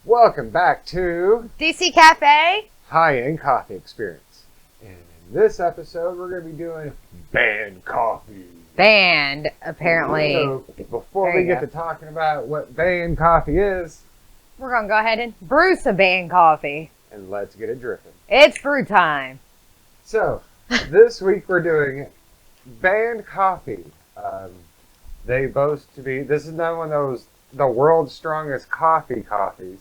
Welcome back to DC Cafe. High-End Coffee Experience. And in this episode, we're going to be doing banned coffee. Banned, apparently. So before we get to talking about what banned coffee is, we're going to go ahead and brew some banned coffee. And let's get it dripping. It's brew time. So, this week we're doing banned coffee. They boast to be, this is not one of those, the world's strongest coffees.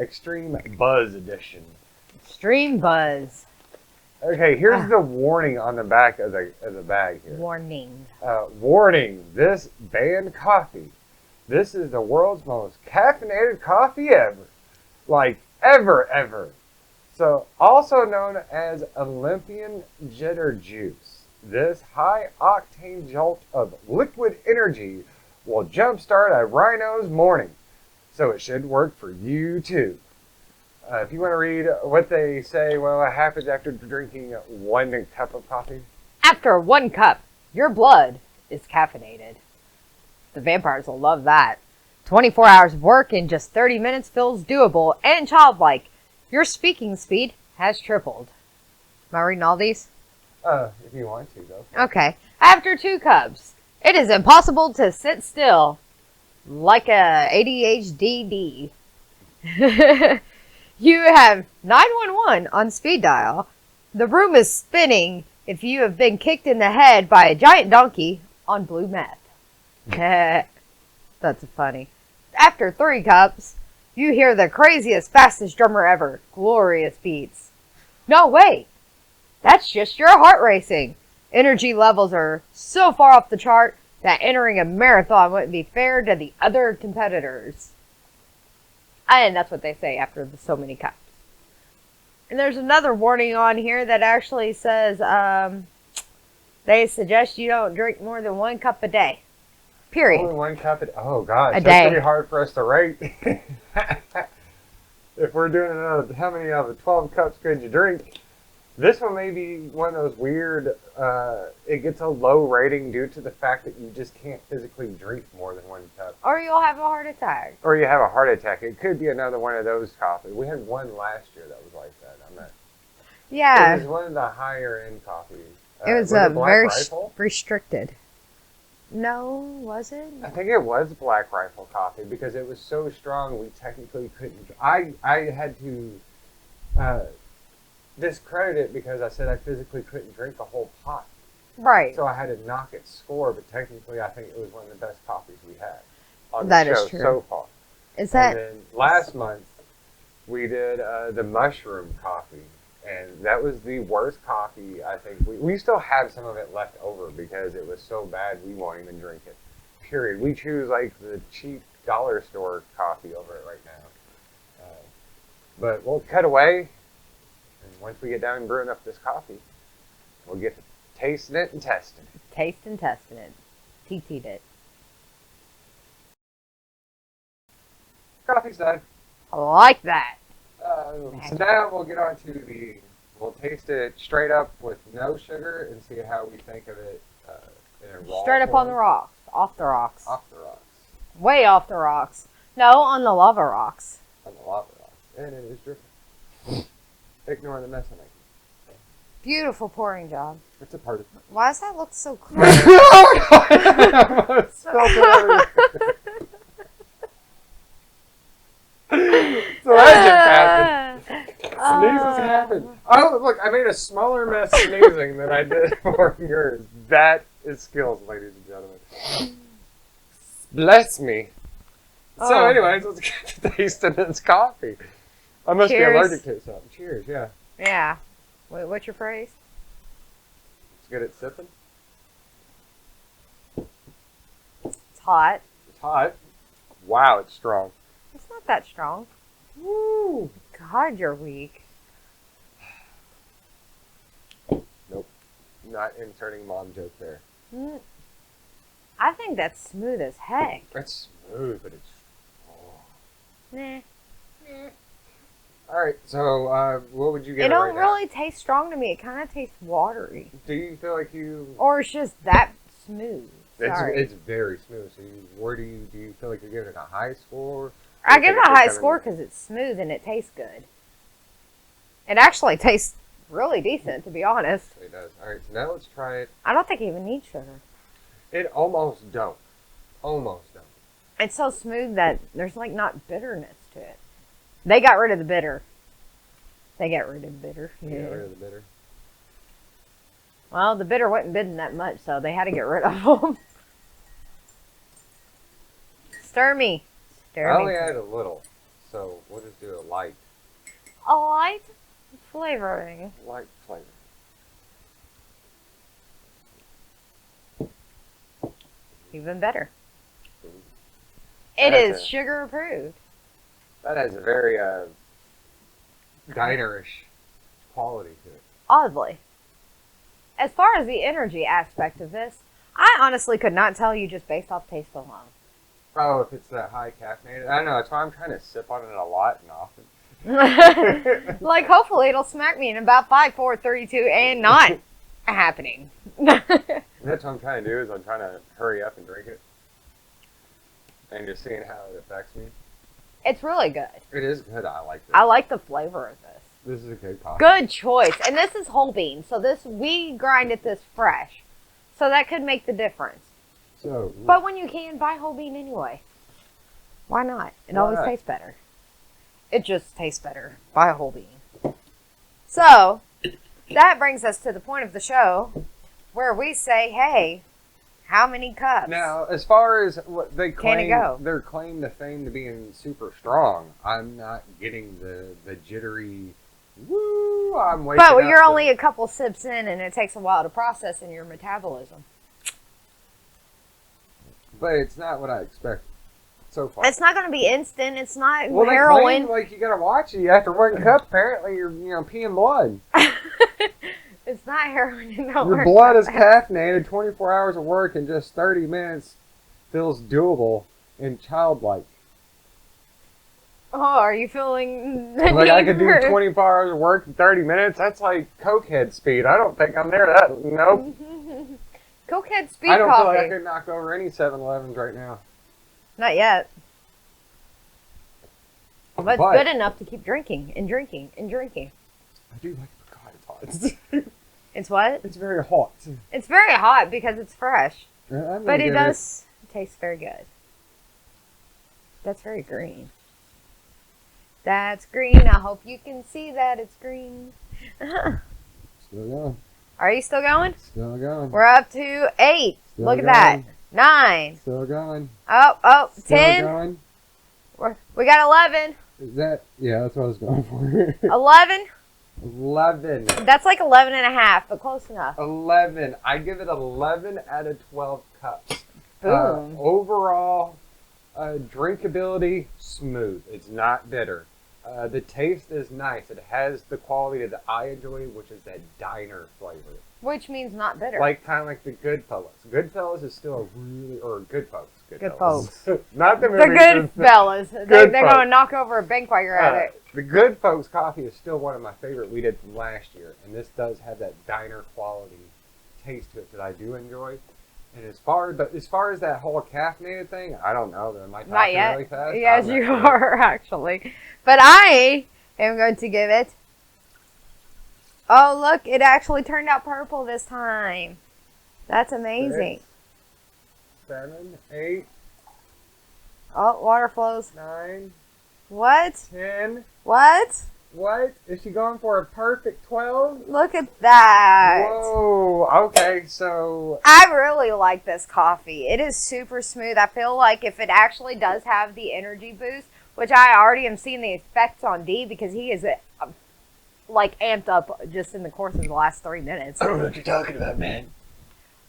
Extreme Buzz Edition. Extreme Buzz. Okay, here's the warning on the back of the bag here. Warning. Warning, this banned coffee. This is the world's most caffeinated coffee ever. Like, ever. So, also known as Olympian Jitter Juice. This high-octane jolt of liquid energy will jumpstart a rhino's morning. So it should work for you too. If you want to read what they say, well, it happens after drinking 1 cup of coffee. After 1 cup, your blood is caffeinated. The vampires will love that. 24 hours of work in just 30 minutes feels doable and childlike. Your speaking speed has tripled. Am I reading all these? If you want to, though. Okay. After 2 cups, it is impossible to sit still like a ADHD. You have 911 on speed dial. The room is spinning if you have been kicked in the head by a giant donkey on blue meth. That's funny. After 3 cups, you hear the craziest, fastest drummer ever. Glorious beats. No, wait. That's just your heart racing. Energy levels are so far off the chart that entering a marathon wouldn't be fair to the other competitors. And that's what they say after so many cups. And there's another warning on here that actually says they suggest you don't drink more than 1 cup a day. Period. Only 1 cup oh gosh, a that's day. Going to be hard for us to rate. If we're doing another, how many of the 12 cups could you drink? This one may be one of those weird, it gets a low rating due to the fact that you just can't physically drink more than 1 cup. Or you'll have a heart attack. Or you have a heart attack. It could be another one of those coffees. We had one last year that was like that. Yeah. It was one of the higher end coffees. It was a very restricted. No, was it? I think it was Black Rifle coffee because it was so strong we technically couldn't. I had to discredit it because I said I physically couldn't drink a whole pot. Right. So I had to knock its score, but technically I think it was one of the best coffees we had on that the show is true. so far. Is that? And then last month we did the mushroom coffee, and that was the worst coffee I think. We still have some of it left over because it was so bad we won't even drink it. Period. We choose like the cheap dollar store coffee over it right now. But we'll cut away. And once we get down and brewing up this coffee, we'll get to tasting it and testing it. Taste and testing it. TT'd it. Coffee's done. I like that. So now we'll get on to we'll taste it straight up with no sugar and see how we think of it in a raw Straight up form. on the rocks. Off the rocks. Off the rocks. Way off the rocks. No, on the lava rocks. On the lava rocks. And it is dripping. Ignore the mess I make. Beautiful pouring job. It's a part of it. Why does that look so clear? So that just happened. Sneezes happen. Oh, look, I made a smaller mess sneezing than I did for yours. That is skills, ladies and gentlemen. Bless me. So, anyways, let's get to tasting this coffee. I must be allergic to something. Cheers, yeah. Yeah. Wait, what's your phrase? Let's get it sipping. It's hot. It's hot. Wow, it's strong. It's not that strong. Woo! God, you're weak. Nope. Not inserting mom joke there. I think that's smooth as heck. It's smooth, but it's... Nah. Alright, so what would you give it don't right now? really taste strong to me. It kind of tastes watery. Do you feel like you... Or it's just that smooth. Sorry. It's very smooth. So where do you feel like you're giving it a high score? I give it a high Seven. score because it's smooth and it tastes good. It actually tastes really decent, to be honest. It does. All right, so now let's try it. I don't think it even needs sugar. It almost don't. Almost don't. It's so smooth that there's like not bitterness to it. They got rid of the bitter. They got rid of the bitter. Yeah. Get rid of the bitter. Well, the bitter wasn't bidding that much, so they had to get rid of them. Stir me. Stir I me. only added a little, so we'll just do a light A light flavoring. flavor. Even better. Ooh. It That's is a- sugar approved. That has a very dinerish quality to it. Oddly. As far as the energy aspect of this, I honestly could not tell you just based off taste alone. Oh, if it's that high caffeinated, I don't know. That's why I'm trying to sip on it a lot and often. Like, hopefully it'll smack me in about 5, 4, 32 and not happening. That's what I'm trying to do. Is I'm trying to hurry up and drink it, and just seeing how it affects me. It's really good. It is good. I like this. I like the flavor of this. This is a good coffee. Good choice. And this is whole bean, so we grinded this fresh. So that could make the difference. So, But when you can, buy whole bean anyway. Why not? It Why always not? tastes better. It just tastes better. Buy a whole bean. So, that brings us to the point of the show where we say, hey, how many cups? now, as far as what they Can it claim, go? their claim to fame to being super strong, I'm not getting the jittery. Woo! I'm waking But up you're to- only a couple sips in, and it takes a while to process in your metabolism. But it's not what I expected so far. It's not going to be instant. It's not well, they heroin. claim, like you gotta watch it after one cup. Apparently, you're peeing blood. It's not heroin. It don't Your work blood that is fast. caffeinated. 24 hours of work in just 30 minutes feels doable and childlike. Oh, are you feeling the Like I need could do for- 24 hours of work in 30 minutes. That's like cokehead speed. I don't think I'm there. That nope. Cokehead speed I don't coffee. feel like I could knock over any 7-Elevens right now. Not yet. But it's But- good enough to keep drinking and drinking and drinking. I do like the pecan pods. It's what? It's very hot. It's very hot because it's fresh. I'm gonna But it give does taste very good. That's very green. That's green. I hope you can see that it's green. Still going. Are you still going? Still going. We're up to 8. Still Look at that. 9. Still going. Oh, Still 10. going. We got 11. Is that? Yeah, that's what I was going for. 11. 11. That's like 11 and a half, but close enough. 11. I give it 11 out of 12 cups. Boom. Overall, drinkability, smooth. It's not bitter. The taste is nice. It has the quality that I enjoy, which is that diner flavor. Which means not bitter. Like, kind of like the Goodfellas. Goodfellas is still a really, or Good Folks. Good Not the the movie. good fellas. They're Good going to folks. knock over a bank while you're at it. The Good Folks coffee is still one of my favorite we did from last year, and this does have that diner quality taste to it that I do enjoy. And as far as that whole caffeinated thing, I don't know. Am I talking Not yet. really fast? Yes, I'm not you sure. are, actually. But I am going to give it... Oh, look. It actually turned out purple this time. That's amazing. 6, 7, 8, Oh, water flows. 9, What? 10. What? What? Is she going for a perfect 12? Look at that. Whoa. Okay, so I really like this coffee. It is super smooth. I feel like if it actually does have the energy boost, which I already am seeing the effects on D because he is like amped up just in the course of the last 3 minutes. I don't know what you're talking about, man.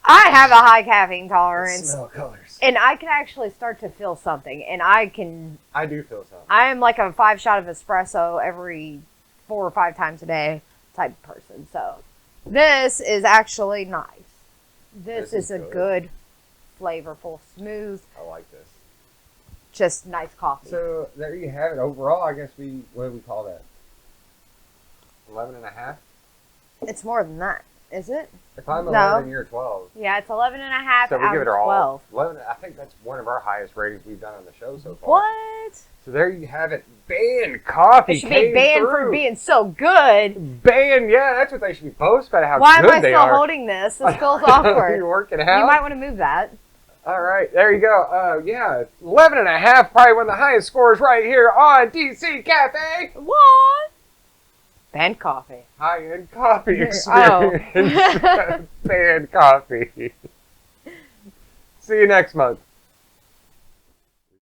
I have a high caffeine tolerance, Smell colors. and I can actually start to feel something. And I I do feel something. am like a 5 shot of espresso every 4 or 5 times a day type of person. So this is actually nice. This is a good, flavorful, smooth, I like this. just nice coffee. So there you have it. Overall, I guess what do we call that? 11 and a half? It's more than that. Is it? If I'm No. 11, you're 12. Yeah, it's 11 and a half So we out give of it our 12. all. 11, I think that's one of our highest ratings we've done on the show so far. What? So there you have it. Banned coffee. It should be came banned for through. being so good. Banned. Yeah, that's what they should be post about how Why good am I they still are. holding this? This feels You're awkward. working out. You might want to move that. All right, there you go. Yeah, 11 and a half, probably one of the highest scores right here on DC Cafe. What? Banned coffee. High-end coffee Oh. experience. Banned coffee. See you next month.